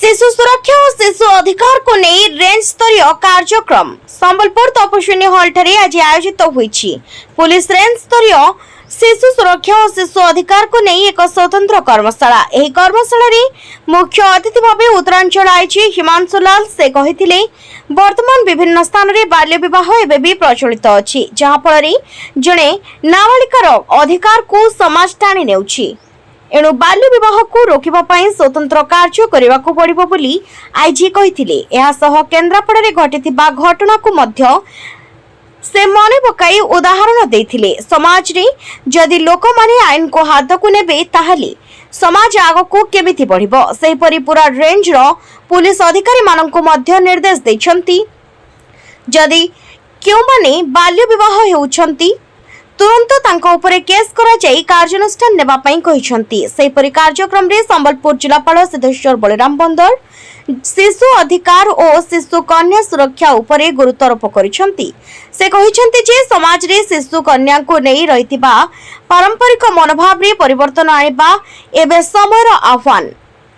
शिशु सुरक्षा और शिशु अधिकार को नहीं रेंज स्तरीय कार्यक्रम संबलपुर तपस्विनी हॉल ठारे आज आयोजित होईछि। पुलिस रेंज स्तरीय शिशु सुरक्षा और शिशु अधिकार को नहीं एक स्वतंत्र कर्मशाला। एही कर्मशाला रे मुख्य अतिथि भावे उत्तरांचल आईजी हिमांशु लाल से कहिथिले वर्तमान विभिन्न स्थान रे बाल्य विवाह एबे भी प्रचलित अछि, जहां फल जणे नाबालिकार अधिकार को समाज टाणी नेउछि। एणु बाल्य विवाह को रोकिबा पई स्वतंत्र कार्य करबा को पड़िबो बोली आईजी कहिथिले। एहा सह केन्द्रापड़ा रे घटिथिबा घटना को मध्य से मने पकाई उदाहरण देथिले। समाज रे जदि लोक माने आईन को हाथ को नेबे ताहाले समाज आगो को केमिति बढ़िबो, सेहि परि पूरा रेंज रो पुलिस अधिकारी मानन को मध्य निर्देश दैछंती। जदि क्यों माने बाल्य विवाह हेउछंती तुरंत तांको उपरे केस करा जाई कार्यानुष्ठान नेबा पई कहिसंती। सेहि परि कार्यक्रम रे संबलपुर जिलापाल सिद्धेश्वर बलराम बंदर शिशु अधिकार और शिशु कन्या सुरक्षा उपरे गुरुत्वारोप करिसंती। से कहिसंती जे समाज रे शिशु कन्या को नै रहितिबा पारंपरिक मनोभाव रे परिवर्तन आनिबा एबे समयर आह्वान।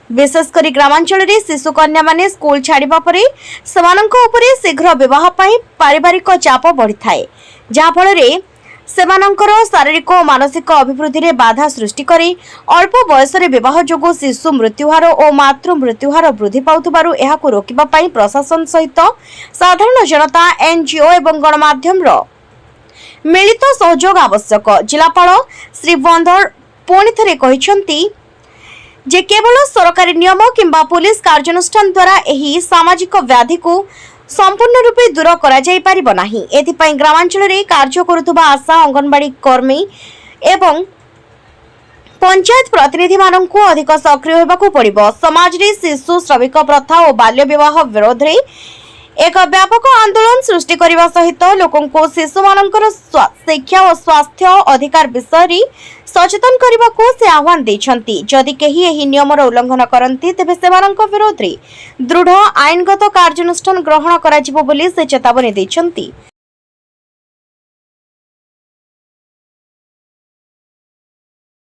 विशेषकर ग्रामांचल रे शिशु कन्या माने स्कूल छाड़िबा परे सेमानंको उपरे शीघ्र विवाह पई पारिवारिक चाप बढ़ी थाए, जहा फल रे सेमानंकर शारीरिक और मानसिक अभिवृद्धि रे बाधा सृष्टि करी अल्प बयस रे विवाह जोगु शिशु मृत्युहार और मातृ मृत्युहार वृद्धि पाउथबारु एहाकु रोकिबा पई प्रशासन सहित साधारण जनता एनजीओ एवं गणमाध्यम रो मिलित सहयोग आवश्यक। जिलापाल श्री बंदर पुणी थरे कहिसंती जे केवल सरकारी नियम किंबा पुलिस कार्यानुष्ठान द्वारा एही सामाजिक व्याधि को संपूर्ण रूपे दूर करा जाई परिबो नाही। एथिपई ग्रामांचल रे कार्य करुथबा आशा अंगनवाड़ी कर्मी एवं पंचायत प्रतिनिधि माननकु अधिक सक्रिय होबाकू पड़िबो। समाज रे शिशु श्रमिक प्रथा और बाल्य विवाह विरोध रे एक व्यापक आंदोलन सृष्टि करने सहित लोकों को शिशु मानकर शिक्षा और स्वास्थ्य अधिकार विषय रे सचेतन करने को से आह्वान देछंती। जदि केही एही नियमर उल्लंघन करंती तेबे सेमानक विरोध रे दृढ़ आईनगत कार्यानुष्ठान ग्रहण कराजिबो बोली से चेतावनी देछंती।